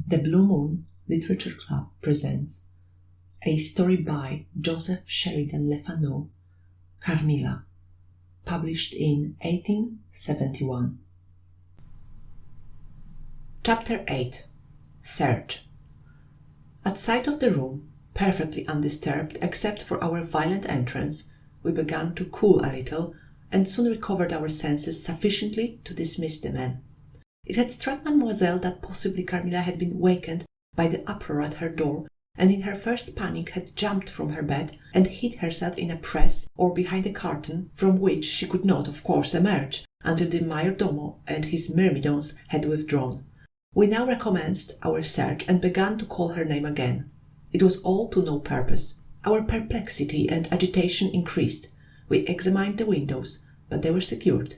The Blue Moon Literature Club presents a story by Joseph Sheridan Le Fanu, Carmilla, published in 1871. Chapter 8. Search. At sight of the room, perfectly undisturbed except for our violent entrance, we began to cool a little and soon recovered our senses sufficiently to dismiss the man. It had struck Mademoiselle that possibly Carmilla had been wakened by the uproar at her door, and in her first panic had jumped from her bed and hid herself in a press or behind a curtain, from which she could not, of course, emerge until the mayordomo and his myrmidons had withdrawn. We now recommenced our search and began to call her name again. It was all to no purpose. Our perplexity and agitation increased. We examined the windows, but they were secured.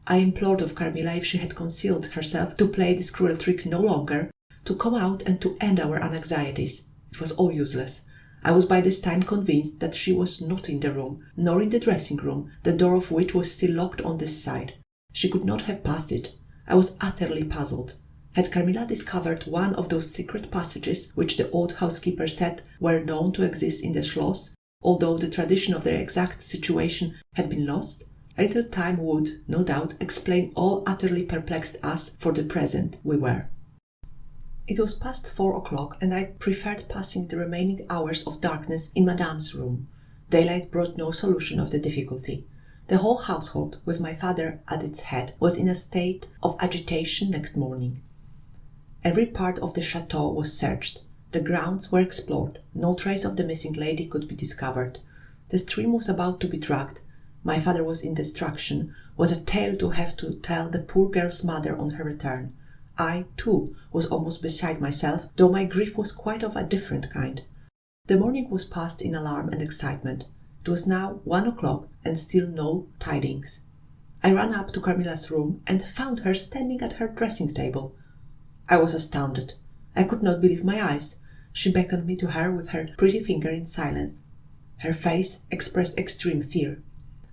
I implored of Carmilla, if she had concealed herself to play this cruel trick no longer, to come out and to end our anxieties. It was all useless. I was by this time convinced that she was not in the room, nor in the dressing room, the door of which was still locked on this side. She could not have passed it. I was utterly puzzled. Had Carmilla discovered one of those secret passages which the old housekeeper said were known to exist in the Schloss, although the tradition of their exact situation had been lost? A little time would, no doubt, explain all utterly perplexed as, for the present, we were. It was past 4 o'clock, and I preferred passing the remaining hours of darkness in Madame's room. Daylight brought no solution of the difficulty. The whole household, with my father at its head, was in a state of agitation next morning. Every part of the chateau was searched. The grounds were explored. No trace of the missing lady could be discovered. The stream was about to be dragged. My father was in distraction. What a tale to have to tell the poor girl's mother on her return. I, too, was almost beside myself, though my grief was quite of a different kind. The morning was passed in alarm and excitement. It was now 1 o'clock, and still no tidings. I ran up to Carmilla's room and found her standing at her dressing-table. I was astounded. I could not believe my eyes. She beckoned me to her with her pretty finger in silence. Her face expressed extreme fear.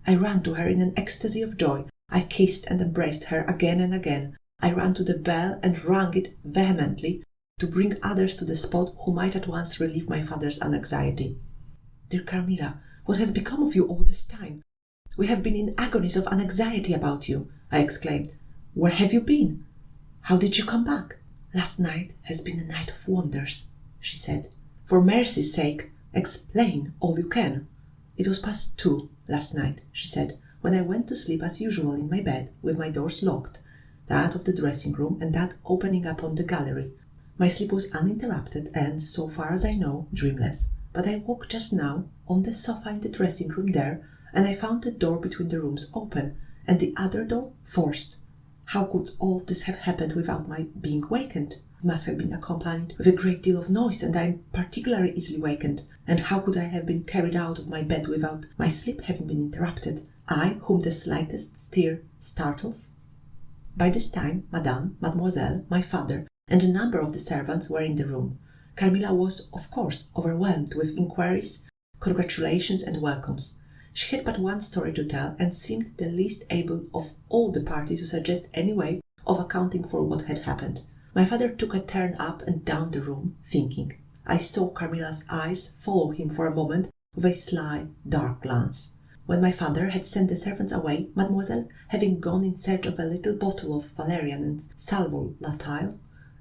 I ran to her in an ecstasy of joy. I kissed and embraced her again and again. I ran to the bell and rang it vehemently to bring others to the spot who might at once relieve my father's anxiety. "Dear Carmilla, what has become of you all this time? We have been in agonies of anxiety about you," I exclaimed. "Where have you been? How did you come back?" "Last night has been a night of wonders," she said. "For mercy's sake, explain all you can." "It was past 2 last night," she said, "when I went to sleep as usual in my bed, with my doors locked, that of the dressing-room and that opening upon the gallery. My sleep was uninterrupted and, so far as I know, dreamless. But I woke just now, on the sofa in the dressing-room there, and I found the door between the rooms open, and the other door forced. How could all this have happened without my being wakened? It must have been accompanied with a great deal of noise, and I am particularly easily wakened. And how could I have been carried out of my bed without my sleep having been interrupted? I, whom the slightest stir startles?" By this time, Madame, Mademoiselle, my father, and a number of the servants were in the room. Carmilla was, of course, overwhelmed with inquiries, congratulations, and welcomes. She had but one story to tell, and seemed the least able of all the party to suggest any way of accounting for what had happened. My father took a turn up and down the room, thinking. I saw Carmilla's eyes follow him for a moment with a sly, dark glance. When my father had sent the servants away, Mademoiselle, having gone in search of a little bottle of valerian and sal volatile,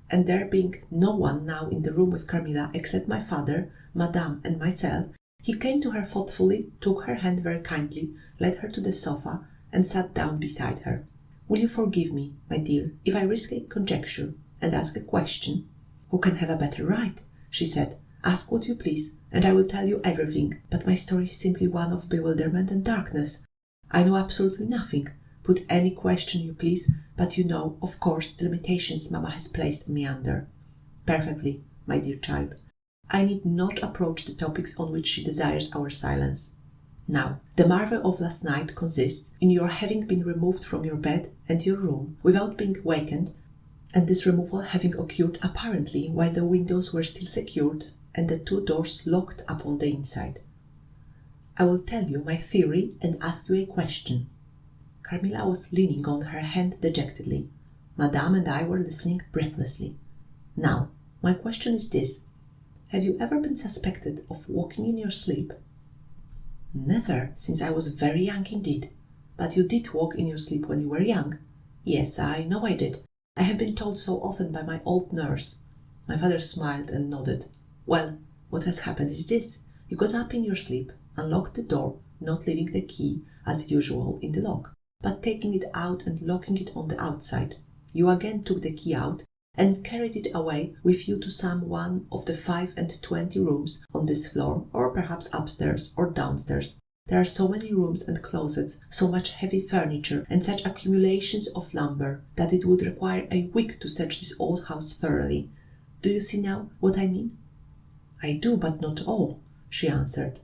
and there being no one now in the room with Carmilla except my father, Madame, and myself, he came to her thoughtfully, took her hand very kindly, led her to the sofa, and sat down beside her. "Will you forgive me, my dear, if I risk a conjecture and ask a question?" "Who can have a better right?" she said. "Ask what you please, and I will tell you everything, but my story is simply one of bewilderment and darkness. I know absolutely nothing. Put any question you please, but you know, of course, the limitations Mamma has placed me under." "Perfectly, my dear child. I need not approach the topics on which she desires our silence. Now, the marvel of last night consists in your having been removed from your bed and your room without being wakened, and this removal having occurred apparently while the windows were still secured and the 2 doors locked upon the inside. I will tell you my theory and ask you a question." Carmilla was leaning on her hand dejectedly. Madame and I were listening breathlessly. "Now, My question is this. Have you ever been suspected of walking in your sleep? Never, since I was very young indeed. But you did walk in your sleep when you were young? Yes, I know I did. I have been told so often by my old nurse. My father smiled and nodded. Well, what has happened is this. You got up in your sleep, unlocked the door, not leaving the key, as usual, in the lock, but taking it out and locking it on the outside. You again took the key out and carried it away with you to some one of the 25 rooms on this floor, or perhaps upstairs or downstairs. There are so many rooms and closets, so much heavy furniture, and such accumulations of lumber, that it would require a week to search this old house thoroughly. Do you see now what I mean? I do, but not all, she answered.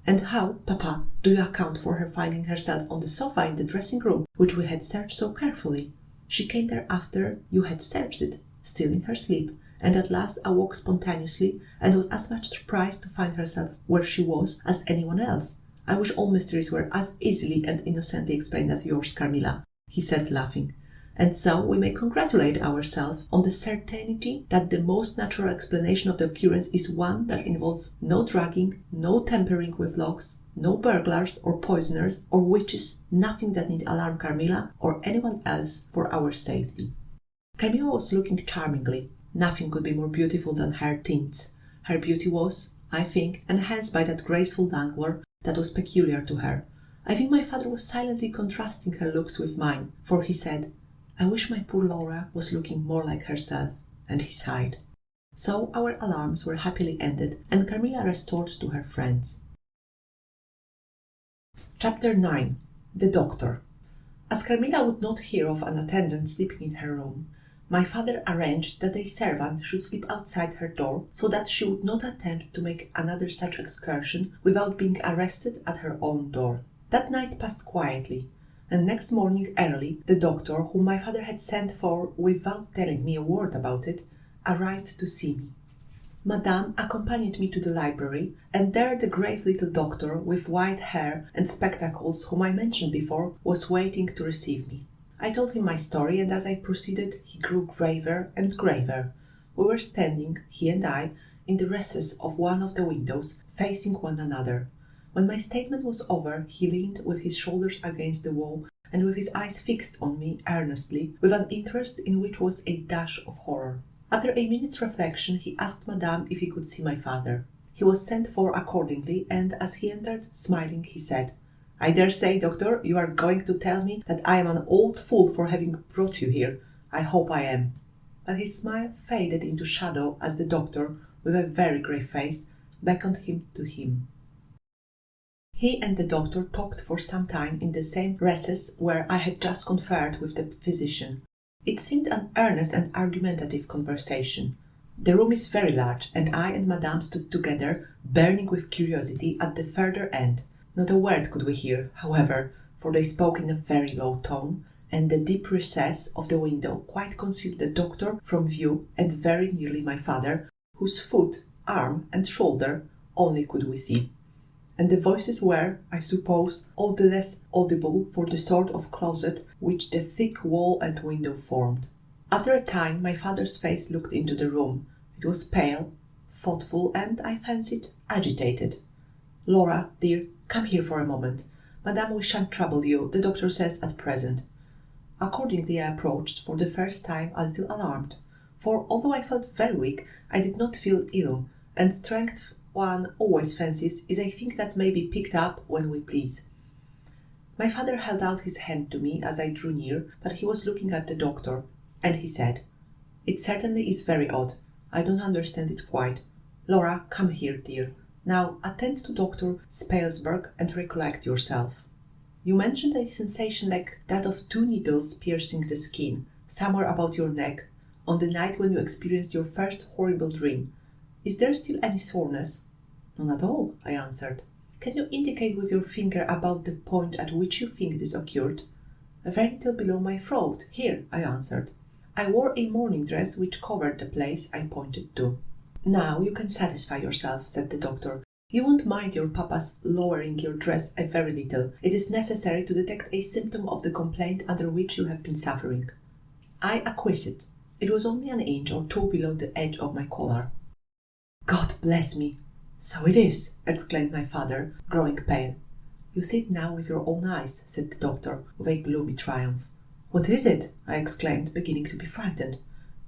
And how, Papa, do you account for her finding herself on the sofa in the dressing room, which we had searched so carefully? She came there after you had searched it, still in her sleep, and at last awoke spontaneously, and was as much surprised to find herself where she was as anyone else. I wish all mysteries were as easily and innocently explained as yours, Carmilla, he said, laughing. And so we may congratulate ourselves on the certainty that the most natural explanation of the occurrence is one that involves no drugging, no tampering with locks, no burglars or poisoners or witches, nothing that need alarm Carmilla or anyone else for our safety. Carmilla was looking charmingly. Nothing could be more beautiful than her tints. Her beauty was, I think, enhanced by that graceful languor that was peculiar to her. I think my father was silently contrasting her looks with mine, for he said, I wish my poor Laura was looking more like herself, and he sighed. So our alarms were happily ended, and Carmilla restored to her friends. Chapter 9. The Doctor. As Carmilla would not hear of an attendant sleeping in her room, my father arranged that a servant should sleep outside her door, so that she would not attempt to make another such excursion without being arrested at her own door. That night passed quietly, and next morning early, the doctor, whom my father had sent for without telling me a word about it, arrived to see me. Madame accompanied me to the library, and there the grave little doctor with white hair and spectacles, whom I mentioned before, was waiting to receive me. I told him my story, and as I proceeded, he grew graver and graver. We were standing, he and I, in the recess of one of the windows, facing one another. When my statement was over, he leaned with his shoulders against the wall and with his eyes fixed on me earnestly, with an interest in which was a dash of horror. After a minute's reflection, he asked Madame if he could see my father. He was sent for accordingly, and as he entered, smiling, he said, I dare say, doctor, you are going to tell me that I am an old fool for having brought you here. I hope I am. But his smile faded into shadow as the doctor, with a very grave face, beckoned him to him. He and the doctor talked for some time in the same recess where I had just conferred with the physician. It seemed an earnest and argumentative conversation. The room is very large, and I and Madame stood together, burning with curiosity at the further end. Not a word could we hear, however, for they spoke in a very low tone, and the deep recess of the window quite concealed the doctor from view and very nearly my father, whose foot, arm, and shoulder only could we see. And the voices were, I suppose, all the less audible for the sort of closet which the thick wall and window formed. After a time, my father's face looked into the room. It was pale, thoughtful, and, I fancied, agitated. Laura, dear, come here for a moment. Madame, we shan't trouble you, the doctor says at present. Accordingly, I approached, for the first time a little alarmed, for although I felt very weak, I did not feel ill, and strength one always fancies is a thing that may be picked up when we please. My father held out his hand to me as I drew near, but he was looking at the doctor, and he said, It certainly is very odd. I don't understand it quite. Laura, come here, dear. Now attend to Dr. Spalesberg and recollect yourself. You mentioned a sensation like that of 2 needles piercing the skin, somewhere about your neck, on the night when you experienced your first horrible dream. Is there still any soreness? None at all, I answered. Can you indicate with your finger about the point at which you think this occurred? A very little below my throat. Here, I answered. I wore a morning dress which covered the place I pointed to. Now you can satisfy yourself, said the doctor. You won't mind your papa's lowering your dress a very little. It is necessary to detect a symptom of the complaint under which you have been suffering. I acquiesced, It was only an inch or two below the edge of my collar. God bless me! So it is, exclaimed my father, growing pale. You see it now with your own eyes, said the doctor, with a gloomy triumph. What is it? I exclaimed, beginning to be frightened.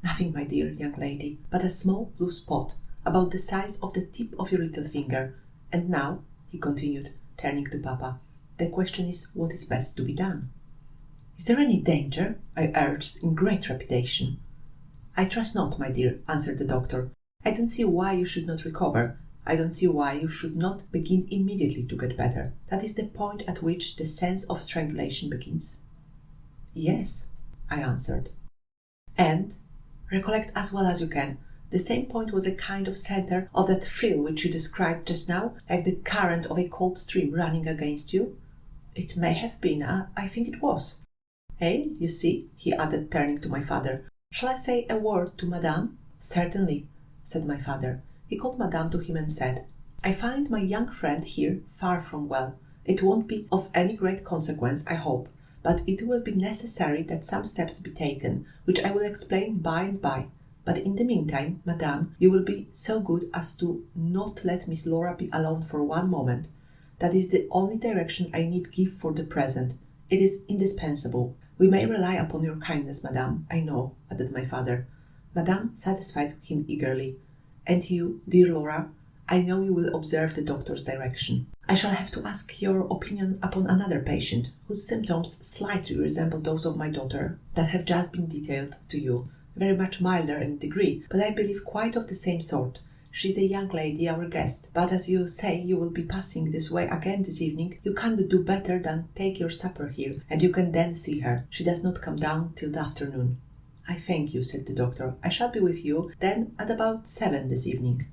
Nothing, my dear young lady, but a small blue spot, about the size of the tip of your little finger. And now, he continued, turning to Papa, the question is what is best to be done. Is there any danger? I urged in great trepidation. I trust not, my dear, answered the doctor. I don't see why you should not recover. I don't see why you should not begin immediately to get better. That is the point at which the sense of strangulation begins. Yes, I answered. And, recollect as well as you can, the same point was a kind of center of that thrill which you described just now, like the current of a cold stream running against you? It may have been, I think it was. Eh, you see, he added, turning to my father. Shall I say a word to Madame? Certainly, said my father. He called Madame to him and said, I find my young friend here far from well. It won't be of any great consequence, I hope, but it will be necessary that some steps be taken, which I will explain by and by. But in the meantime, Madame, you will be so good as to not let Miss Laura be alone for one moment. That is the only direction I need give for the present. It is indispensable. We may rely upon your kindness, Madame, I know, added my father. Madame satisfied him eagerly. And you, dear Laura, I know you will observe the doctor's direction. I shall have to ask your opinion upon another patient, whose symptoms slightly resemble those of my daughter that have just been detailed to you, very much milder in degree, but I believe quite of the same sort. She is a young lady, our guest, but as you say you will be passing this way again this evening, you can't do better than take your supper here, and you can then see her. She does not come down till the afternoon. I thank you, said the doctor. I shall be with you then at about 7 this evening.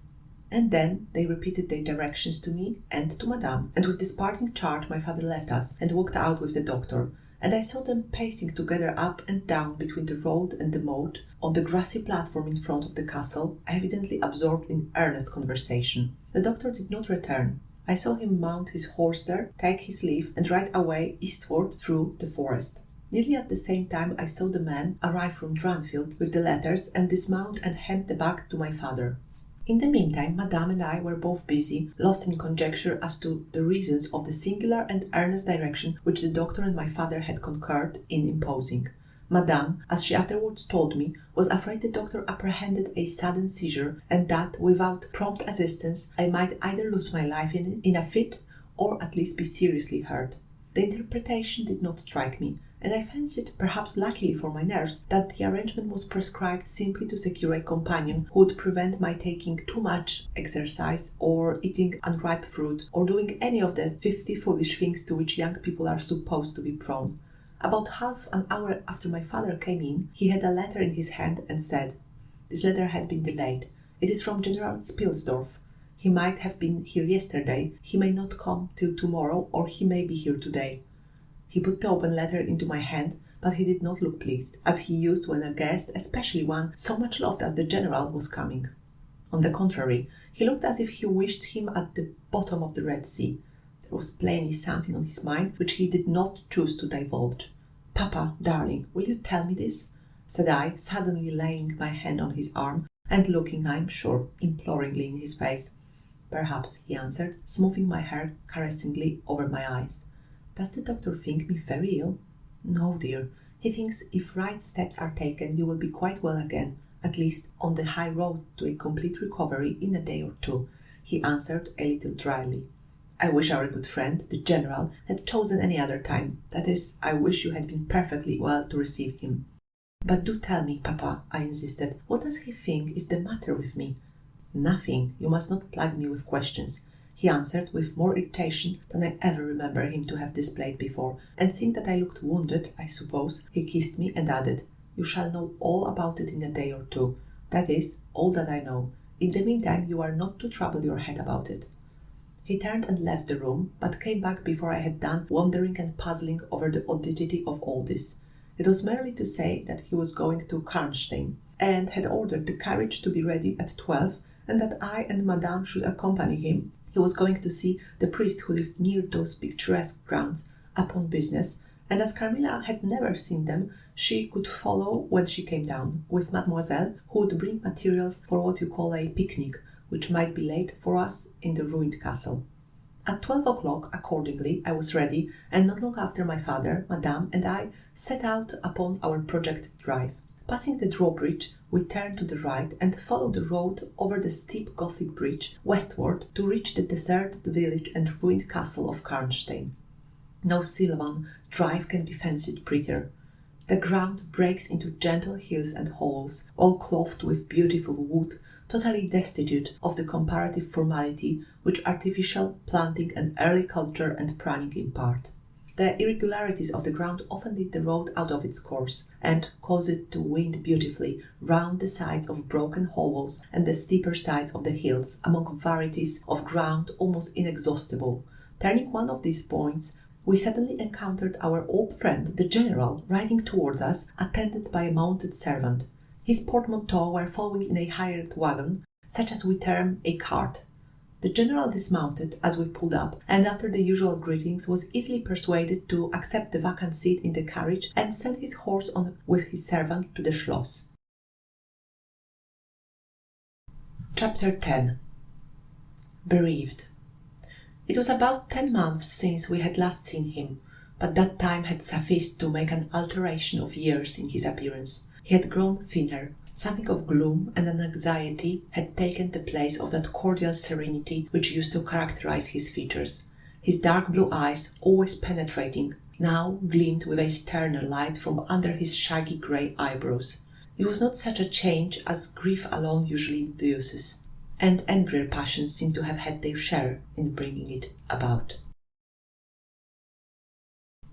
And then they repeated their directions to me and to Madame, and with this parting charge my father left us and walked out with the doctor, and I saw them pacing together up and down between the road and the moat on the grassy platform in front of the castle, evidently absorbed in earnest conversation. The doctor did not return. I saw him mount his horse there, take his leave, and ride away eastward through the forest. Nearly at the same time I saw the man arrive from Dranfield with the letters and dismount and hand the bag to my father. In the meantime, Madame and I were both busy, lost in conjecture as to the reasons of the singular and earnest direction which the doctor and my father had concurred in imposing. Madame, as she afterwards told me, was afraid the doctor apprehended a sudden seizure, and that, without prompt assistance, I might either lose my life in a fit, or at least be seriously hurt. The interpretation did not strike me, and I fancied, perhaps luckily for my nerves, that the arrangement was prescribed simply to secure a companion who would prevent my taking too much exercise, or eating unripe fruit, or doing any of the 50 foolish things to which young people are supposed to be prone. About half an hour after my father came in, he had a letter in his hand and said, this letter had been delayed. It is from General Spilsdorf. He might have been here yesterday, he may not come till tomorrow, or he may be here today. He put the open letter into my hand, but he did not look pleased, as he used when a guest, especially one so much loved as the General, was coming. On the contrary, he looked as if he wished him at the bottom of the Red Sea. There was plainly something on his mind which he did not choose to divulge. Papa, darling, will you tell me this? Said I, suddenly laying my hand on his arm, and looking, I am sure, imploringly in his face. Perhaps, he answered, smoothing my hair caressingly over my eyes. Does the doctor think me very ill? No, dear. He thinks if right steps are taken, you will be quite well again, at least on the high road to a complete recovery in a day or two, he answered a little dryly. I wish our good friend, the General, had chosen any other time. That is, I wish you had been perfectly well to receive him. But do tell me, Papa, I insisted, what does he think is the matter with me? Nothing. You must not plague me with questions, he answered with more irritation than I ever remember him to have displayed before, and seeing that I looked wounded, I suppose, he kissed me and added, You shall know all about it in a day or two. That is, all that I know. In the meantime, you are not to trouble your head about it. He turned and left the room, but came back before I had done wondering and puzzling over the oddity of all this. It was merely to say that he was going to Karnstein, and had ordered the carriage to be ready at 12, and that I and Madame should accompany him. He was going to see the priest who lived near those picturesque grounds, upon business, and as Carmilla had never seen them, she could follow when she came down, with Mademoiselle, who would bring materials for what you call a picnic, which might be laid for us in the ruined castle. At 12 o'clock, accordingly, I was ready, and not long after my father, Madame, and I set out upon our projected drive. Passing the drawbridge, we turned to the right and followed the road over the steep Gothic bridge westward to reach the deserted village and ruined castle of Karnstein. No sylvan drive can be fancied prettier. The ground breaks into gentle hills and hollows, all clothed with beautiful wood, totally destitute of the comparative formality which artificial planting and early culture and pruning impart. The irregularities of the ground often lead the road out of its course, and cause it to wind beautifully round the sides of broken hollows and the steeper sides of the hills, among varieties of ground almost inexhaustible. Turning one of these points, we suddenly encountered our old friend, the General, riding towards us, attended by a mounted servant. His portmanteaux were following in a hired wagon, such as we term a cart. The General dismounted as we pulled up, and after the usual greetings was easily persuaded to accept the vacant seat in the carriage and send his horse on with his servant to the Schloss. Chapter 10. Bereaved. It was about 10 months since we had last seen him, but that time had sufficed to make an alteration of years in his appearance. He had grown thinner. Something of gloom and an anxiety had taken the place of that cordial serenity which used to characterize his features. His dark blue eyes, always penetrating, now gleamed with a sterner light from under his shaggy grey eyebrows. It was not such a change as grief alone usually induces, and angrier passions seem to have had their share in bringing it about.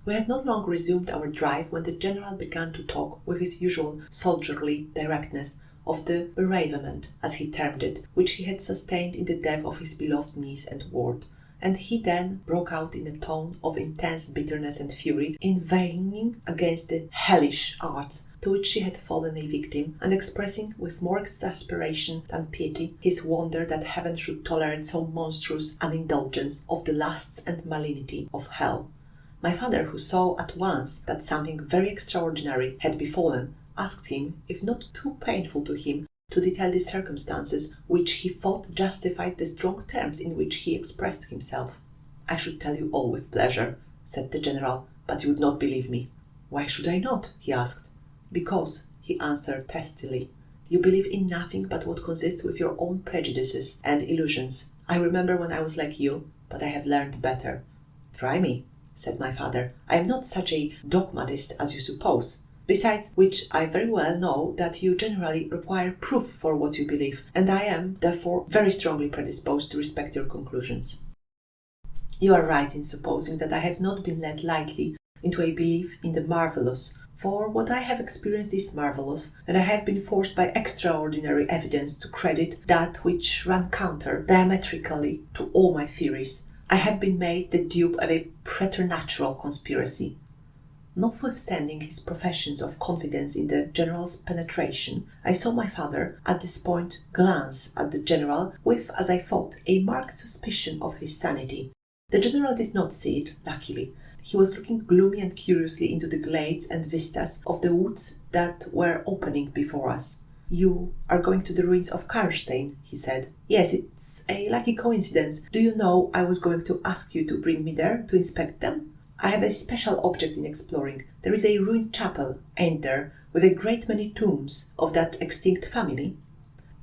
We had not long resumed our drive when the General began to talk, with his usual soldierly directness, of the bereavement, as he termed it, which he had sustained in the death of his beloved niece and ward, and he then broke out in a tone of intense bitterness and fury, inveighing against the hellish arts to which she had fallen a victim, and expressing with more exasperation than pity his wonder that heaven should tolerate so monstrous an indulgence of the lusts and malignity of hell. My father, who saw at once that something very extraordinary had befallen, asked him, if not too painful to him, to detail the circumstances which he thought justified the strong terms in which he expressed himself. "I should tell you all with pleasure," said the General, "but you would not believe me." "Why should I not?" he asked. "Because," he answered testily, "you believe in nothing but what consists with your own prejudices and illusions. I remember when I was like you, but I have learned better." "Try me," said my father. "I am not such a dogmatist as you suppose. Besides which, I very well know that you generally require proof for what you believe, and I am, therefore, very strongly predisposed to respect your conclusions. You are right in supposing that I have not been led lightly into a belief in the marvellous, for what I have experienced is marvellous, and I have been forced by extraordinary evidence to credit that which ran counter diametrically to all my theories. I have been made the dupe of a preternatural conspiracy." Notwithstanding his professions of confidence in the General's penetration, I saw my father, at this point, glance at the General with, as I thought, a marked suspicion of his sanity. The General did not see it, luckily. He was looking gloomy and curiously into the glades and vistas of the woods that were opening before us. "You are going to the ruins of Karnstein," he said. "Yes, it's a lucky coincidence. Do you know I was going to ask you to bring me there to inspect them? I have a special object in exploring. There is a ruined chapel, ain't there, with a great many tombs of that extinct family?"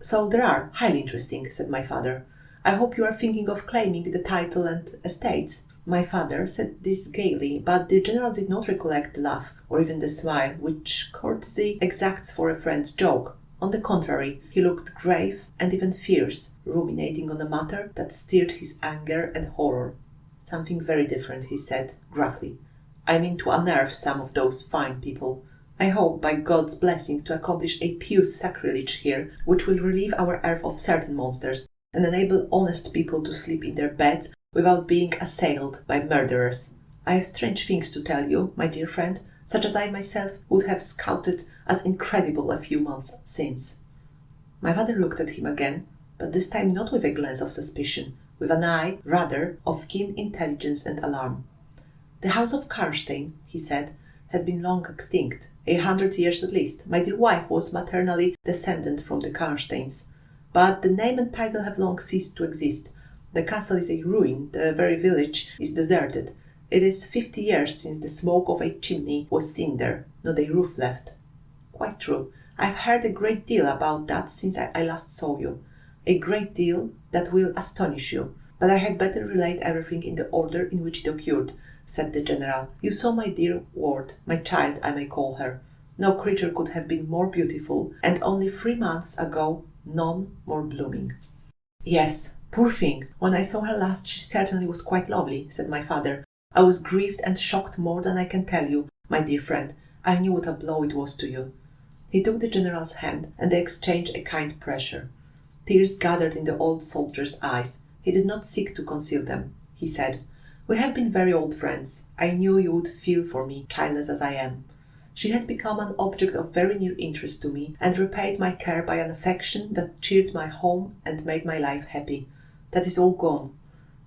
"So there are. Highly interesting," said my father. "I hope you are thinking of claiming the title and estates." My father said this gaily, but the General did not recollect the laugh, or even the smile, which courtesy exacts for a friend's joke. On the contrary, he looked grave and even fierce, ruminating on a matter that stirred his anger and horror. "Something very different," he said, gruffly. "I mean to unnerve some of those fine people. I hope, by God's blessing, to accomplish a pious sacrilege here, which will relieve our earth of certain monsters, and enable honest people to sleep in their beds without being assailed by murderers. I have strange things to tell you, my dear friend, such as I myself would have scouted as incredible a few months since." My father looked at him again, but this time not with a glance of suspicion, with an eye, rather, of keen intelligence and alarm. "The house of Karnstein," he said, "has been long extinct, 100 years at least. My dear wife was maternally descended from the Karnsteins, but the name and title have long ceased to exist. The castle is a ruin, the very village is deserted. It is 50 years since the smoke of a chimney was seen there, not a roof left." "Quite true. I've heard a great deal about that since I last saw you. A great deal that will astonish you. But I had better relate everything in the order in which it occurred," said the general. "You saw my dear ward, my child I may call her. No creature could have been more beautiful, and only 3 months ago none more blooming." "Yes, poor thing. When I saw her last she certainly was quite lovely," said my father. "I was grieved and shocked more than I can tell you, my dear friend. I knew what a blow it was to you." He took the general's hand, and they exchanged a kind pressure. Tears gathered in the old soldier's eyes. He did not seek to conceal them. He said, "We have been very old friends. I knew you would feel for me, childless as I am." She had become an object of very near interest to me, and repaid my care by an affection that cheered my home and made my life happy. That is all gone.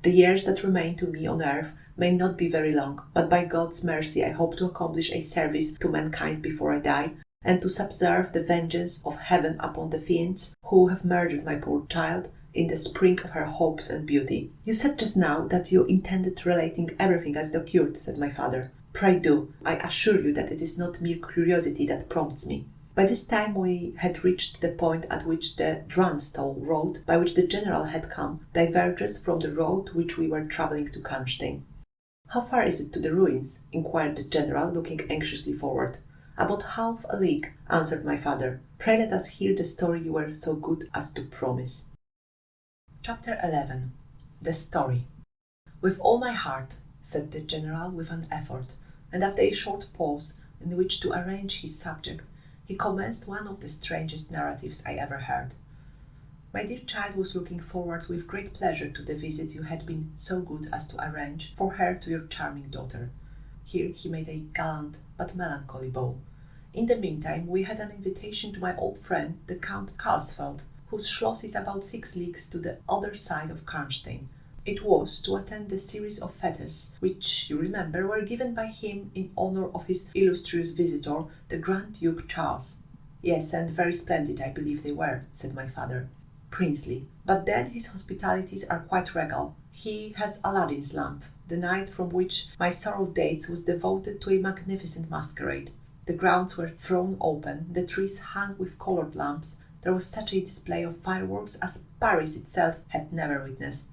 The years that remain to me on earth may not be very long, but by God's mercy I hope to accomplish a service to mankind before I die, and to subserve the vengeance of heaven upon the fiends who have murdered my poor child in the spring of her hopes and beauty. "You said just now that you intended relating everything as it occurred," said my father. "Pray do. I assure you that it is not mere curiosity that prompts me." By this time we had reached the point at which the Dranstall road, by which the general had come, diverges from the road which we were travelling to Karnstein. "How far is it to the ruins?" inquired the general, looking anxiously forward. "About half a league," answered my father. "Pray let us hear the story you were so good as to promise." Chapter 11. The Story. "With all my heart," said the general with an effort, and after a short pause in which to arrange his subject, he commenced one of the strangest narratives I ever heard. "My dear child was looking forward with great pleasure to the visit you had been so good as to arrange for her to your charming daughter." Here he made a gallant but melancholy bow. "In the meantime we had an invitation to my old friend the Count Karlsfeld, whose schloss is about 6 leagues to the other side of Karnstein. It was to attend the series of fetes, which, you remember, were given by him in honour of his illustrious visitor, the Grand Duke Charles." "Yes, and very splendid, I believe they were," said my father. "Princely. But then his hospitalities are quite regal. He has Aladdin's lamp. The night from which my sorrow dates was devoted to a magnificent masquerade. The grounds were thrown open, the trees hung with coloured lamps. There was such a display of fireworks as Paris itself had never witnessed.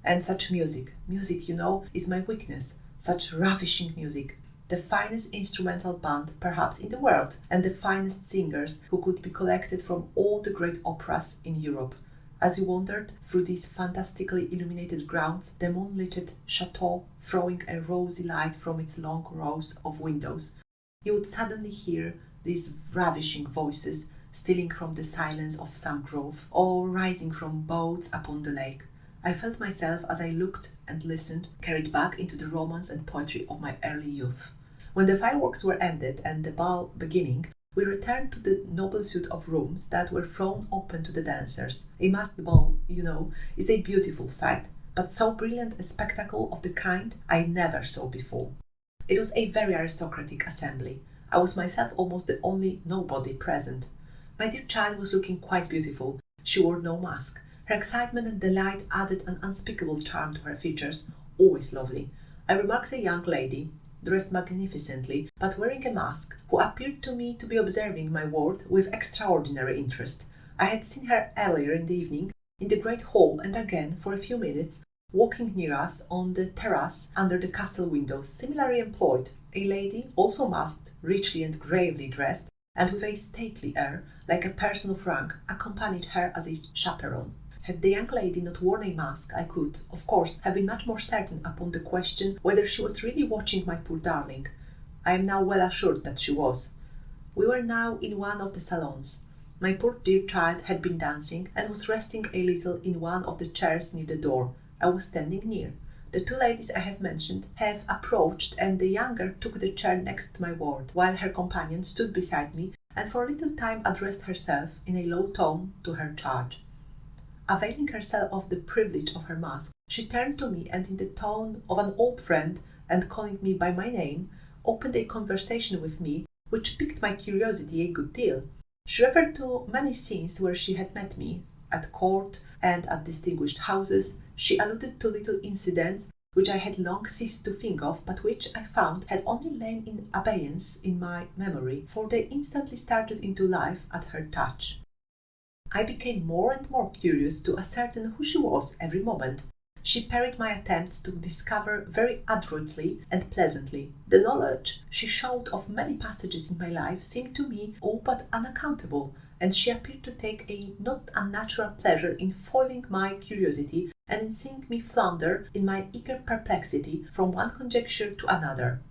And such music. Music, you know, is my weakness. Such ravishing music. The finest instrumental band, perhaps, in the world, and the finest singers who could be collected from all the great operas in Europe. As you wandered through these fantastically illuminated grounds, the moonlighted chateau throwing a rosy light from its long rows of windows, you would suddenly hear these ravishing voices stealing from the silence of some grove, or rising from boats upon the lake. I felt myself, as I looked and listened, carried back into the romance and poetry of my early youth. When the fireworks were ended and the ball beginning, we returned to the noble suite of rooms that were thrown open to the dancers. A masked ball, you know, is a beautiful sight, but so brilliant a spectacle of the kind I never saw before. It was a very aristocratic assembly. I was myself almost the only nobody present. My dear child was looking quite beautiful. She wore no mask. Her excitement and delight added an unspeakable charm to her features, always lovely. I remarked a young lady, dressed magnificently, but wearing a mask, who appeared to me to be observing my ward with extraordinary interest. I had seen her earlier in the evening, in the great hall, and again, for a few minutes, walking near us on the terrace under the castle windows, similarly employed. A lady, also masked, richly and gravely dressed, and with a stately air, like a person of rank, accompanied her as a chaperone. Had the young lady not worn a mask, I could, of course, have been much more certain upon the question whether she was really watching my poor darling. I am now well assured that she was. We were now in one of the salons. My poor dear child had been dancing, and was resting a little in one of the chairs near the door. I was standing near. The 2 ladies I have mentioned have approached, and the younger took the chair next my ward, while her companion stood beside me, and for a little time addressed herself in a low tone to her charge. Availing herself of the privilege of her mask, she turned to me, and in the tone of an old friend and calling me by my name, opened a conversation with me which piqued my curiosity a good deal. She referred to many scenes where she had met me, at court and at distinguished houses. She alluded to little incidents which I had long ceased to think of, but which I found had only lain in abeyance in my memory, for they instantly started into life at her touch. I became more and more curious to ascertain who she was every moment. She parried my attempts to discover very adroitly and pleasantly. The knowledge she showed of many passages in my life seemed to me all but unaccountable, and she appeared to take a not unnatural pleasure in foiling my curiosity and in seeing me flounder in my eager perplexity from one conjecture to another.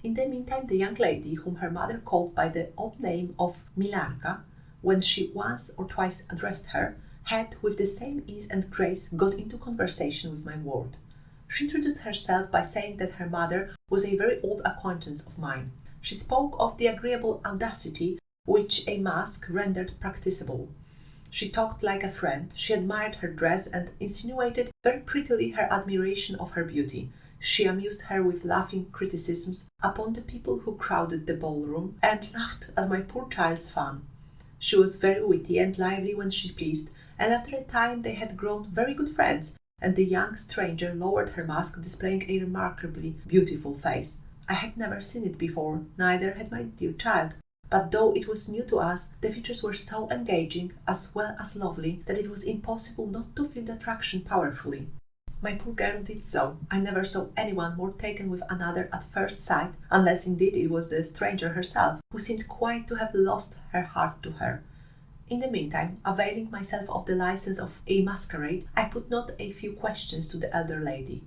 In the meantime, the young lady, whom her mother called by the odd name of Milarka, when she once or twice addressed her, had, with the same ease and grace, got into conversation with my ward. She introduced herself by saying that her mother was a very old acquaintance of mine. She spoke of the agreeable audacity which a mask rendered practicable. She talked like a friend, she admired her dress and insinuated very prettily her admiration of her beauty. She amused her with laughing criticisms upon the people who crowded the ballroom, and laughed at my poor child's fun. She was very witty and lively when she pleased, and after a time they had grown very good friends, and the young stranger lowered her mask, displaying a remarkably beautiful face. I had never seen it before, neither had my dear child, but though it was new to us, the features were so engaging as well as lovely that it was impossible not to feel the attraction powerfully. My poor girl did so. I never saw anyone more taken with another at first sight, unless indeed it was the stranger herself, who seemed quite to have lost her heart to her. In the meantime, availing myself of the license of a masquerade, I put not a few questions to the elder lady.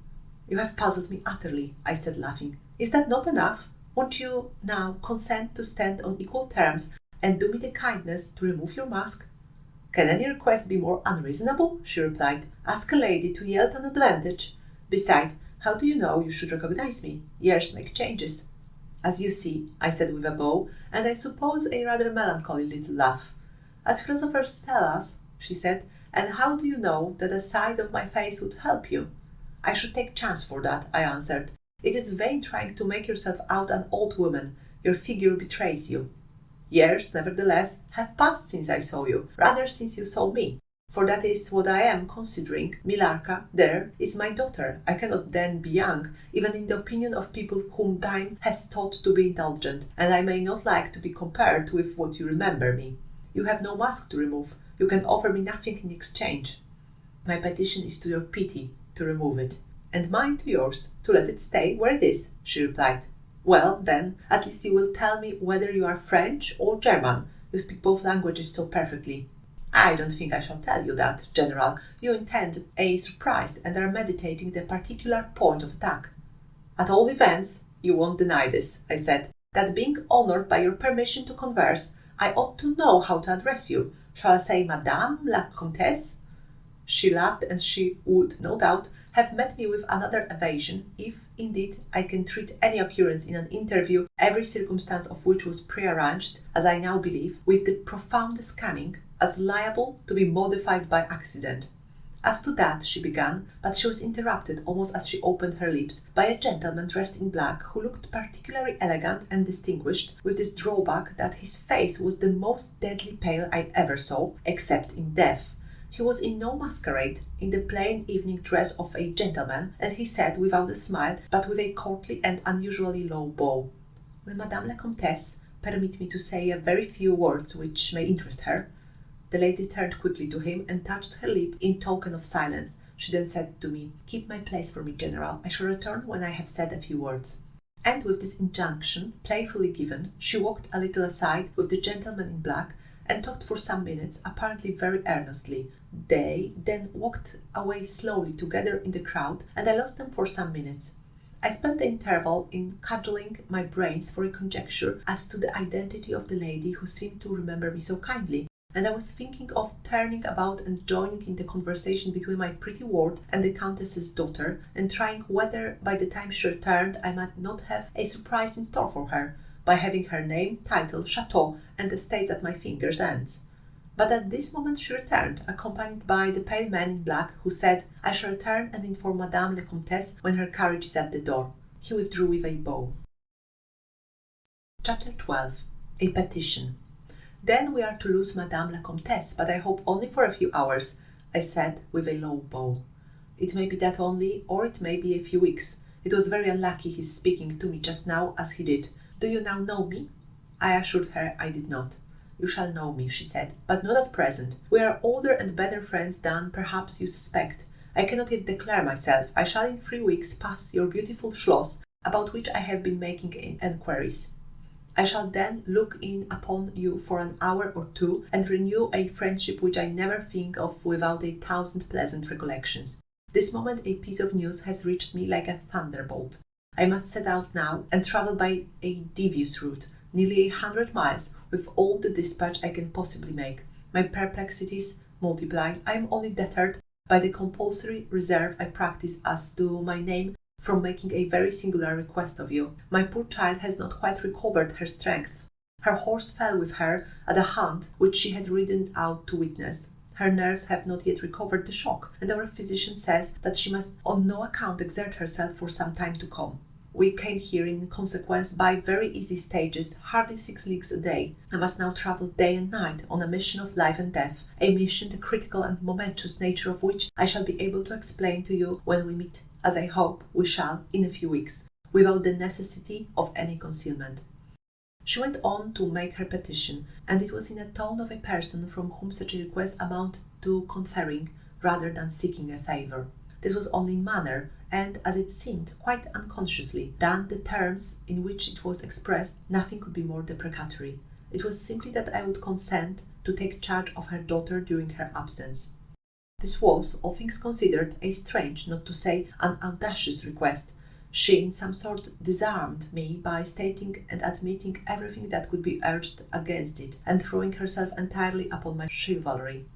"You have puzzled me utterly," I said, laughing. "Is that not enough? Won't you now consent to stand on equal terms and do me the kindness to remove your mask?" "Can any request be more unreasonable?" she replied. "Ask a lady to yield an advantage. Besides, how do you know you should recognize me? Years make changes." "As you see," I said with a bow, and I suppose a rather melancholy little laugh. "As philosophers tell us," she said, "and how do you know that a sight of my face would help you?" "I should take chance for that," I answered. "It is vain trying to make yourself out an old woman. Your figure betrays you." "Years, nevertheless, have passed since I saw you, rather since you saw me, for that is what I am considering. Milarka, there, is my daughter. I cannot then be young, even in the opinion of people whom time has taught to be indulgent, and I may not like to be compared with what you remember me. You have no mask to remove. You can offer me nothing in exchange." "My petition is to your pity to remove it, and mine to yours to let it stay where it is," she replied. "Well, then, at least you will tell me whether you are French or German. You speak both languages so perfectly." "I don't think I shall tell you that, General. You intend a surprise and are meditating the particular point of attack." "At all events, you won't deny this," I said, "that being honoured by your permission to converse, I ought to know how to address you. Shall I say Madame la Comtesse?" She laughed, and she would, no doubt, have met me with another evasion, if, indeed, I can treat any occurrence in an interview, every circumstance of which was prearranged, as I now believe, with the profoundest cunning, as liable to be modified by accident. "As to that," she began, but she was interrupted, almost as she opened her lips, by a gentleman dressed in black, who looked particularly elegant and distinguished, with this drawback that his face was the most deadly pale I ever saw, except in death. He was in no masquerade, in the plain evening dress of a gentleman, and he said, without a smile, but with a courtly and unusually low bow, "Will Madame la Comtesse permit me to say a very few words which may interest her?" The lady turned quickly to him and touched her lip in token of silence. She then said to me, "Keep my place for me, General. I shall return when I have said a few words." And with this injunction, playfully given, she walked a little aside with the gentleman in black, and talked for some minutes, apparently very earnestly. They then walked away slowly together in the crowd, and I lost them for some minutes. I spent the interval in cudgelling my brains for a conjecture as to the identity of the lady who seemed to remember me so kindly, and I was thinking of turning about and joining in the conversation between my pretty ward and the Countess's daughter, and trying whether by the time she returned I might not have a surprise in store for her, by having her name, title, chateau, and estates at my fingers' ends. But at this moment she returned, accompanied by the pale man in black, who said, "I shall return and inform Madame la Comtesse when her carriage is at the door." He withdrew with a bow. Chapter 12. A petition. Then we are to lose Madame la Comtesse, but I hope only for a few hours, I said with a low bow. It may be that only, or it may be a few weeks. It was very unlucky his speaking to me just now as he did. Do you now know me? I assured her I did not. You shall know me, she said, but not at present. We are older and better friends than perhaps you suspect. I cannot yet declare myself. I shall in 3 weeks pass your beautiful Schloss, about which I have been making enquiries. I shall then look in upon you for an hour or two and renew a friendship which I never think of without 1,000 pleasant recollections. This moment a piece of news has reached me like a thunderbolt. I must set out now and travel by a devious route, nearly 100 miles, with all the dispatch I can possibly make. My perplexities multiply. I am only deterred by the compulsory reserve I practice as to my name from making a very singular request of you. My poor child has not quite recovered her strength. Her horse fell with her at a hunt which she had ridden out to witness. Her nerves have not yet recovered the shock, and our physician says that she must on no account exert herself for some time to come. We came here in consequence by very easy stages, hardly 6 leagues a day. I must now travel day and night on a mission of life and death, a mission the critical and momentous nature of which I shall be able to explain to you when we meet, as I hope we shall in a few weeks, without the necessity of any concealment. She went on to make her petition, and it was in a tone of a person from whom such a request amounted to conferring rather than seeking a favour. This was only in manner, and, as it seemed, quite unconsciously, than the terms in which it was expressed. Nothing could be more deprecatory. It was simply that I would consent to take charge of her daughter during her absence. This was, all things considered, a strange, not to say an audacious request. She in some sort disarmed me by stating and admitting everything that could be urged against it, and throwing herself entirely upon my chivalry.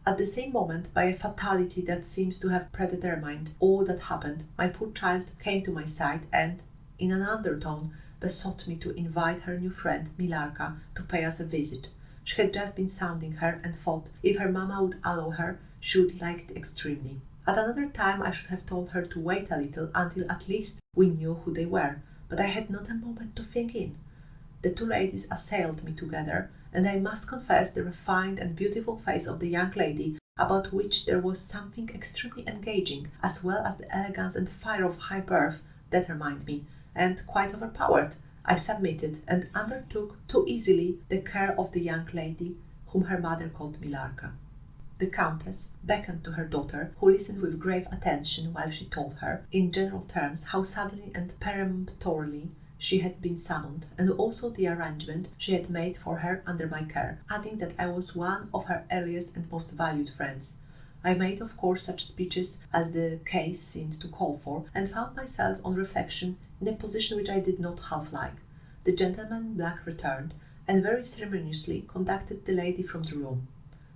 At the same moment, by a fatality that seems to have predetermined all that happened, my poor child came to my side and, in an undertone, besought me to invite her new friend, Milarka, to pay us a visit. She had just been sounding her and thought, if her mamma would allow her, she would like it extremely. At another time I should have told her to wait a little until at least we knew who they were, but I had not a moment to think in. The two ladies assailed me together, and I must confess the refined and beautiful face of the young lady, about which there was something extremely engaging, as well as the elegance and fire of high birth, determined me, and quite overpowered, I submitted and undertook too easily the care of the young lady, whom her mother called Milarka. The Countess beckoned to her daughter, who listened with grave attention while she told her, in general terms, how suddenly and peremptorily she had been summoned, and also the arrangement she had made for her under my care, adding that I was one of her earliest and most valued friends. I made, of course, such speeches as the case seemed to call for, and found myself, on reflection, in a position which I did not half like. The gentleman in black returned, and very ceremoniously conducted the lady from the room.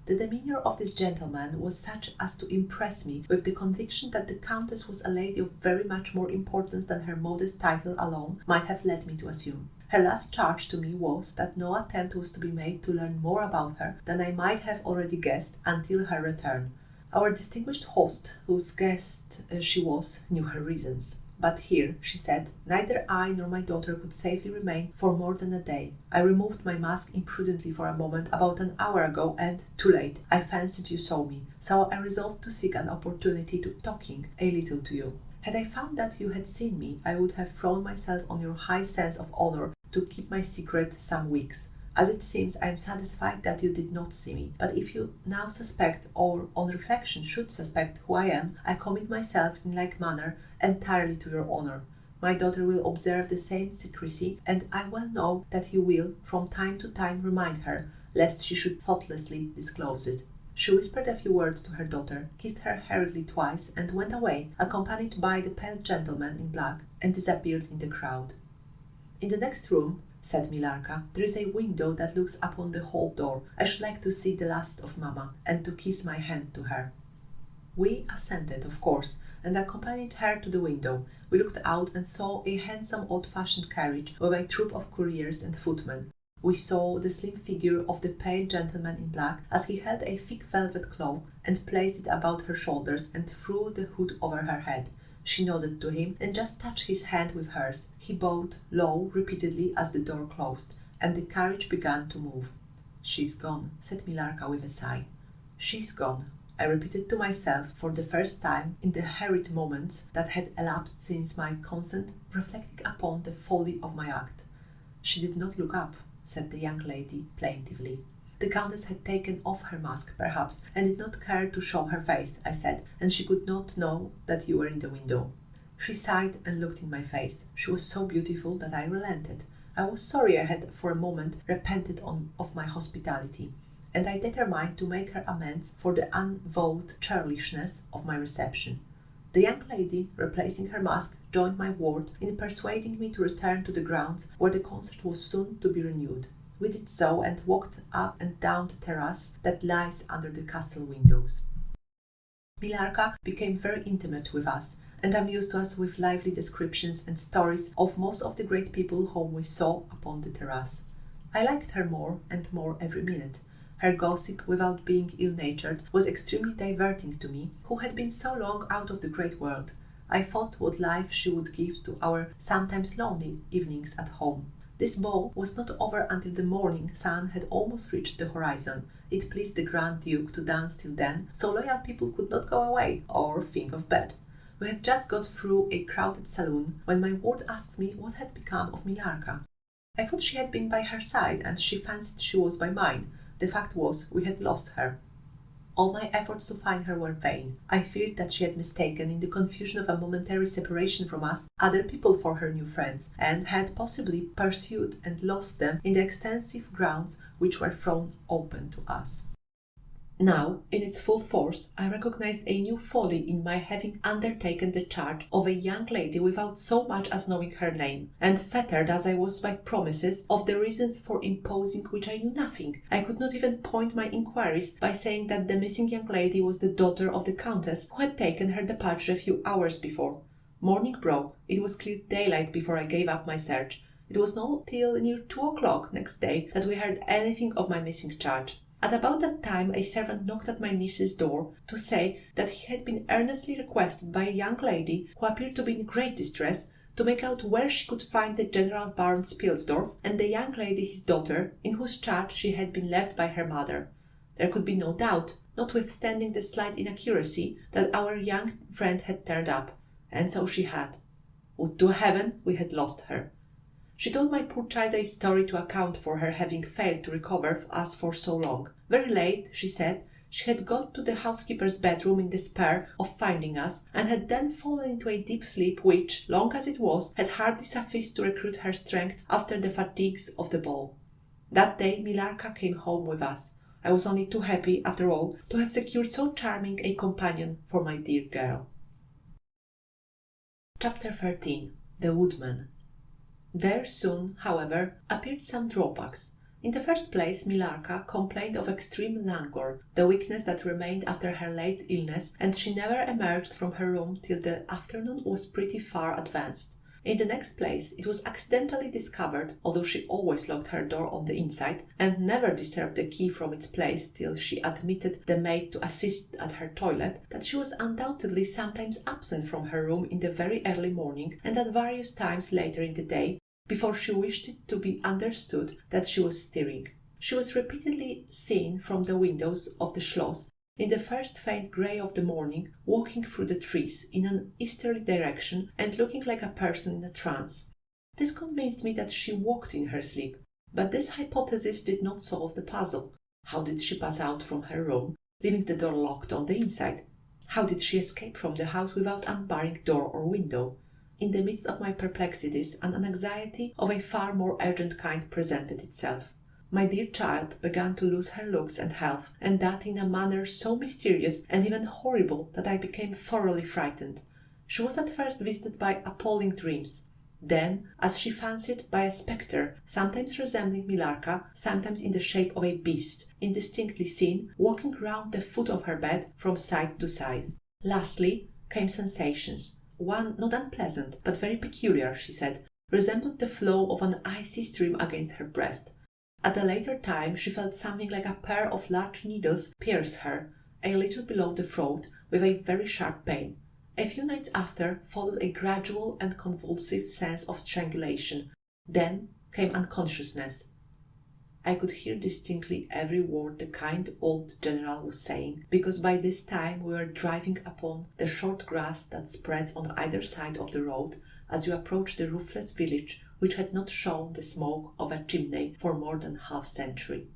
The demeanour of this gentleman was such as to impress me with the conviction that the Countess was a lady of very much more importance than her modest title alone might have led me to assume. Her last charge to me was that no attempt was to be made to learn more about her than I might have already guessed until her return. Our distinguished host, whose guest she was, knew her reasons. But here, she said, neither I nor my daughter could safely remain for more than a day. I removed my mask imprudently for a moment about an hour ago, and, too late, I fancied you saw me, so I resolved to seek an opportunity to talking a little to you. Had I found that you had seen me, I would have thrown myself on your high sense of honour to keep my secret some weeks. As it seems, I am satisfied that you did not see me, but if you now suspect, or on reflection should suspect who I am, I commit myself in like manner entirely to your honour. My daughter will observe the same secrecy, and I well know that you will from time to time remind her, lest she should thoughtlessly disclose it. She whispered a few words to her daughter, kissed her hurriedly twice, and went away, accompanied by the pale gentleman in black, and disappeared in the crowd. In the next room, said Milarka, there is a window that looks upon the hall door. I should like to see the last of Mamma, and to kiss my hand to her. We assented, of course, and accompanied her to the window. We looked out and saw a handsome old-fashioned carriage with a troop of couriers and footmen. We saw the slim figure of the pale gentleman in black as he held a thick velvet cloak and placed it about her shoulders and threw the hood over her head. She nodded to him and just touched his hand with hers. He bowed low repeatedly as the door closed, and the carriage began to move. "She's gone," said Milarka with a sigh. "She's gone," I repeated to myself for the first time in the hurried moments that had elapsed since my consent, reflecting upon the folly of my act. "She did not look up," said the young lady plaintively. "The Countess had taken off her mask, perhaps, and did not care to show her face," I said, "and she could not know that you were in the window." She sighed and looked in my face. She was so beautiful that I relented. I was sorry I had for a moment repented of my hospitality, and I determined to make her amends for the unvowed churlishness of my reception. The young lady, replacing her mask, joined my ward in persuading me to return to the grounds where the concert was soon to be renewed. We did so and walked up and down the terrace that lies under the castle windows. Milarka became very intimate with us and amused us with lively descriptions and stories of most of the great people whom we saw upon the terrace. I liked her more and more every minute. Her gossip, without being ill-natured, was extremely diverting to me, who had been so long out of the great world. I thought what life she would give to our sometimes lonely evenings at home. This ball was not over until the morning sun had almost reached the horizon. It pleased the Grand Duke to dance till then, so loyal people could not go away or think of bed. We had just got through a crowded saloon when my ward asked me what had become of Milarka. I thought she had been by her side, and she fancied she was by mine. The fact was, we had lost her. All my efforts to find her were vain. I feared that she had mistaken, in the confusion of a momentary separation from us, other people for her new friends, and had possibly pursued and lost them in the extensive grounds which were thrown open to us. Now, in its full force, I recognized a new folly in my having undertaken the charge of a young lady without so much as knowing her name, and fettered as I was by promises of the reasons for imposing which I knew nothing. I could not even point my inquiries by saying that the missing young lady was the daughter of the Countess who had taken her departure a few hours before. Morning broke. It was clear daylight before I gave up my search. It was not till near 2 o'clock next day that we heard anything of my missing charge. At about that time a servant knocked at my niece's door to say that he had been earnestly requested by a young lady who appeared to be in great distress to make out where she could find the General Baron Spilsdorf and the young lady his daughter, in whose charge she had been left by her mother. There could be no doubt, notwithstanding the slight inaccuracy, that our young friend had turned up, and so she had. Would to heaven we had lost her. She told my poor child a story to account for her having failed to recover us for so long. Very late, she said, she had gone to the housekeeper's bedroom in despair of finding us, and had then fallen into a deep sleep which, long as it was, had hardly sufficed to recruit her strength after the fatigues of the ball. That day Milarka came home with us. I was only too happy, after all, to have secured so charming a companion for my dear girl. Chapter 13. The Woodman. There soon, however, appeared some drawbacks. In the first place, Milarka complained of extreme languor, the weakness that remained after her late illness, and she never emerged from her room till the afternoon was pretty far advanced. In the next place, it was accidentally discovered, although she always locked her door on the inside, and never disturbed the key from its place till she admitted the maid to assist at her toilet, that she was undoubtedly sometimes absent from her room in the very early morning, and at various times later in the day, before she wished it to be understood that she was stirring. She was repeatedly seen from the windows of the schloss, in the first faint grey of the morning, walking through the trees in an easterly direction and looking like a person in a trance. This convinced me that she walked in her sleep, but this hypothesis did not solve the puzzle. How did she pass out from her room, leaving the door locked on the inside? How did she escape from the house without unbarring door or window? In the midst of my perplexities, an anxiety of a far more urgent kind presented itself. My dear child began to lose her looks and health, and that in a manner so mysterious and even horrible that I became thoroughly frightened. She was at first visited by appalling dreams, then, as she fancied, by a spectre, sometimes resembling Milarka, sometimes in the shape of a beast, indistinctly seen, walking round the foot of her bed from side to side. Lastly came sensations. One not unpleasant, but very peculiar, she said, resembled the flow of an icy stream against her breast. At a later time she felt something like a pair of large needles pierce her, a little below the throat, with a very sharp pain. A few nights after followed a gradual and convulsive sense of strangulation. Then came unconsciousness. I could hear distinctly every word the kind old general was saying, because by this time we were driving upon the short grass that spreads on either side of the road as you approach the roofless village which had not shown the smoke of a chimney for more than half-century.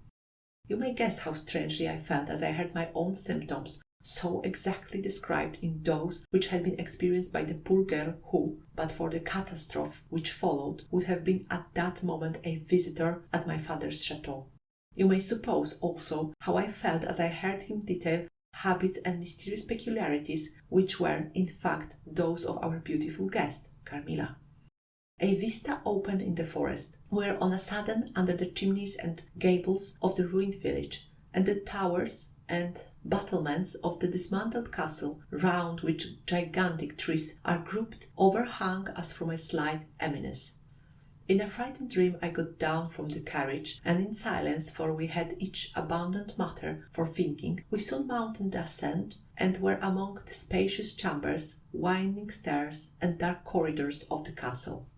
You may guess how strangely I felt as I heard my own symptoms so exactly described in those which had been experienced by the poor girl who, but for the catastrophe which followed, would have been at that moment a visitor at my father's chateau. You may suppose also how I felt as I heard him detail habits and mysterious peculiarities which were, in fact, those of our beautiful guest, Carmilla. A vista opened in the forest. We were on a sudden under the chimneys and gables of the ruined village, and the towers and battlements of the dismantled castle, round which gigantic trees are grouped, overhung as from a slight eminence. In a frightened dream I got down from the carriage, and in silence, for we had each abundant matter for thinking, we soon mounted the ascent, and were among the spacious chambers, winding stairs, and dark corridors of the castle.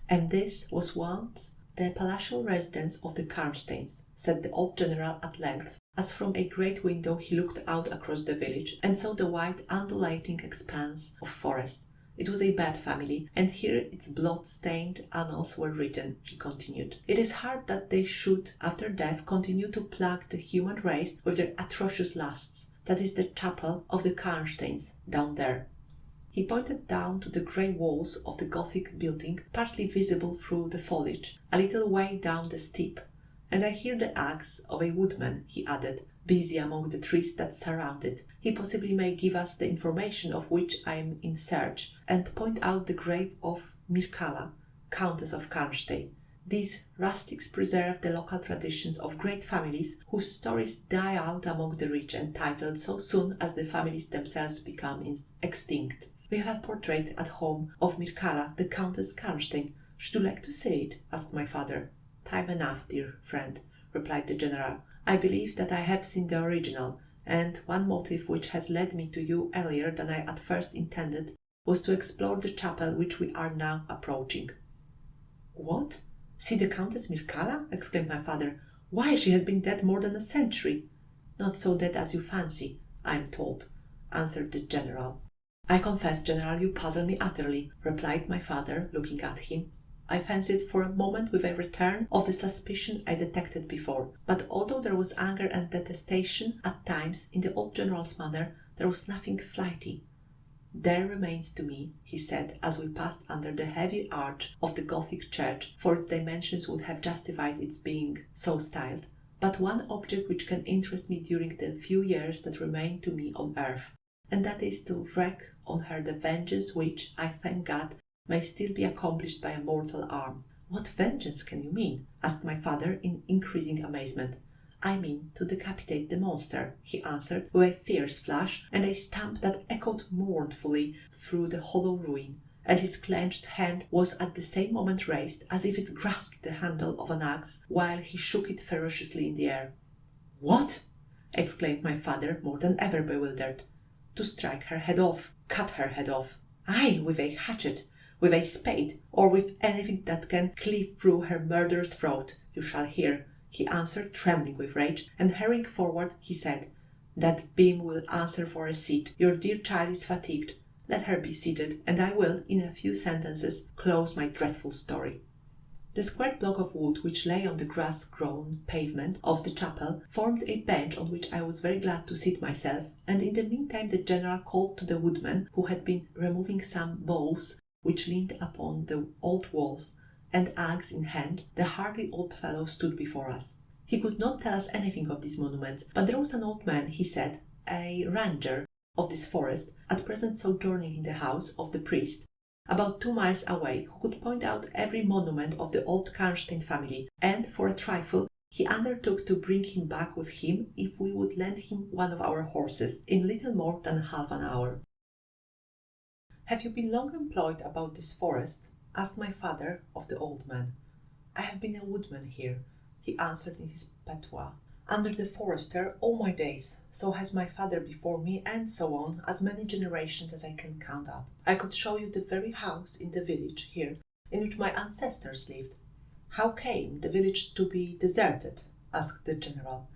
And this was once the palatial residence of the Karnsteins, said the old general at length, as from a great window he looked out across the village and saw the wide undulating expanse of forest. It was a bad family, and here its blood-stained annals were written, he continued. It is hard that they should, after death, continue to plague the human race with their atrocious lusts. That is the chapel of the Karnsteins, down there. He pointed down to the grey walls of the Gothic building, partly visible through the foliage, a little way down the steep. And I hear the axe of a woodman, he added, busy among the trees that surround it. He possibly may give us the information of which I am in search, and point out the grave of Mircalla, Countess of Karnstein. These rustics preserve the local traditions of great families whose stories die out among the rich and titled so soon as the families themselves become extinct. We have a portrait at home of Mircalla, the Countess Karnstein. Should you like to see it? Asked my father. Time enough, dear friend, replied the general. I believe that I have seen the original, and one motive which has led me to you earlier than I at first intended was to explore the chapel which we are now approaching. What? See the Countess Mircalla? Exclaimed my father. Why, she has been dead more than a century. Not so dead as you fancy, I am told, answered the general. I confess, General, you puzzle me utterly, replied my father, looking at him. I fancied for a moment with a return of the suspicion I detected before, but although there was anger and detestation at times in the old general's manner, there was nothing flighty. There remains to me, he said, as we passed under the heavy arch of the Gothic church, for its dimensions would have justified its being so styled, but one object which can interest me during the few years that remain to me on earth, and that is to wreak on her the vengeance which, I thank God, may still be accomplished by a mortal arm. What vengeance can you mean? Asked my father in increasing amazement. I mean to decapitate the monster, he answered with a fierce flash and a stamp that echoed mournfully through the hollow ruin, and his clenched hand was at the same moment raised as if it grasped the handle of an axe, while he shook it ferociously in the air. What? Exclaimed my father, more than ever bewildered. To strike her head off, cut her head off. Aye, with a hatchet, with a spade, or with anything that can cleave through her murderous throat. You shall hear, he answered, trembling with rage, and hurrying forward, he said, That beam will answer for a seat. Your dear child is fatigued. Let her be seated, and I will, in a few sentences, close my dreadful story. The square block of wood which lay on the grass-grown pavement of the chapel formed a bench on which I was very glad to seat myself, and in the meantime the general called to the woodman, who had been removing some boughs which leaned upon the old walls, and axe in hand, the hardy old fellow stood before us. He could not tell us anything of these monuments, but there was an old man, he said, a ranger of this forest, at present sojourning in the house of the priest, about 2 miles away, who could point out every monument of the old Karnstein family, and, for a trifle, he undertook to bring him back with him if we would lend him one of our horses in little more than half an hour. Have you been long employed about this forest? Asked my father of the old man. I have been a woodman here, he answered in his patois. Under the forester all my days, so has my father before me, and so on, as many generations as I can count up. I could show you the very house in the village here in which my ancestors lived. How came the village to be deserted? Asked the general.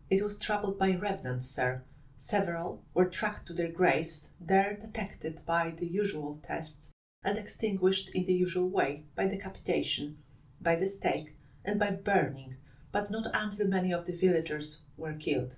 It was troubled by revenants, sir. Several were tracked to their graves, there detected by the usual tests, and extinguished in the usual way, by decapitation, by the stake, and by burning, but not until many of the villagers were killed.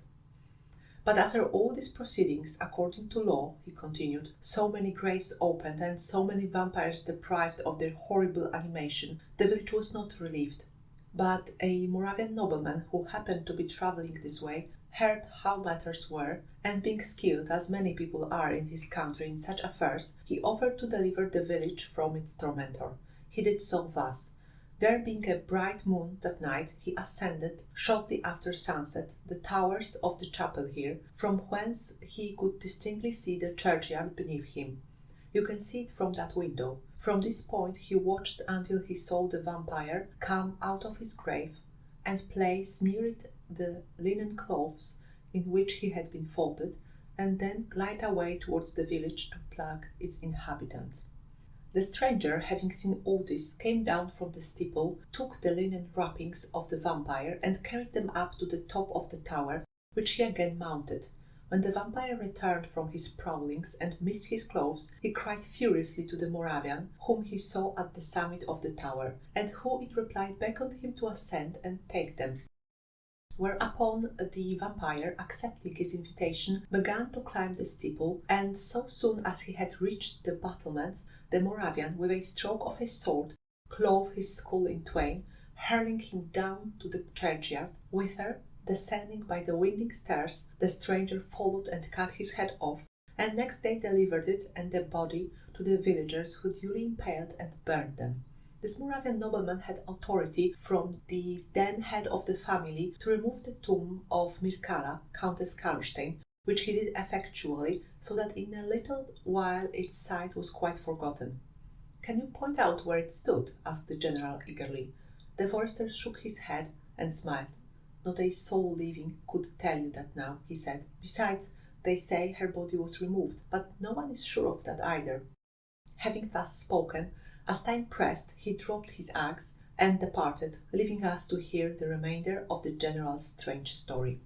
But after all these proceedings, according to law, he continued, so many graves opened and so many vampires deprived of their horrible animation, the village was not relieved. But a Moravian nobleman who happened to be travelling this way heard how matters were, and being skilled as many people are in his country in such affairs, he offered to deliver the village from its tormentor. He did so thus. There being a bright moon that night, he ascended, shortly after sunset, the towers of the chapel here, from whence he could distinctly see the churchyard beneath him. You can see it from that window. From this point he watched until he saw the vampire come out of his grave and place near it the linen clothes in which he had been folded, and then glide away towards the village to plague its inhabitants. The stranger, having seen all this, came down from the steeple, took the linen wrappings of the vampire, and carried them up to the top of the tower, which he again mounted. When the vampire returned from his prowlings and missed his clothes, he cried furiously to the Moravian, whom he saw at the summit of the tower, and who in reply beckoned him to ascend and take them. Whereupon the vampire, accepting his invitation, began to climb the steeple, and so soon as he had reached the battlements, the Moravian, with a stroke of his sword, clove his skull in twain, hurling him down to the churchyard, whither, descending by the winding stairs, the stranger followed and cut his head off, and next day delivered it and the body to the villagers, who duly impaled and burned them. This Moravian nobleman had authority from the then head of the family to remove the tomb of Mircala, Countess Karlstein, which he did effectually, so that in a little while its site was quite forgotten. Can you point out where it stood? Asked the general eagerly. The forester shook his head and smiled. Not a soul living could tell you that now, he said. Besides, they say her body was removed, but no one is sure of that either. Having thus spoken, as time pressed, he dropped his axe and departed, leaving us to hear the remainder of the general's strange story.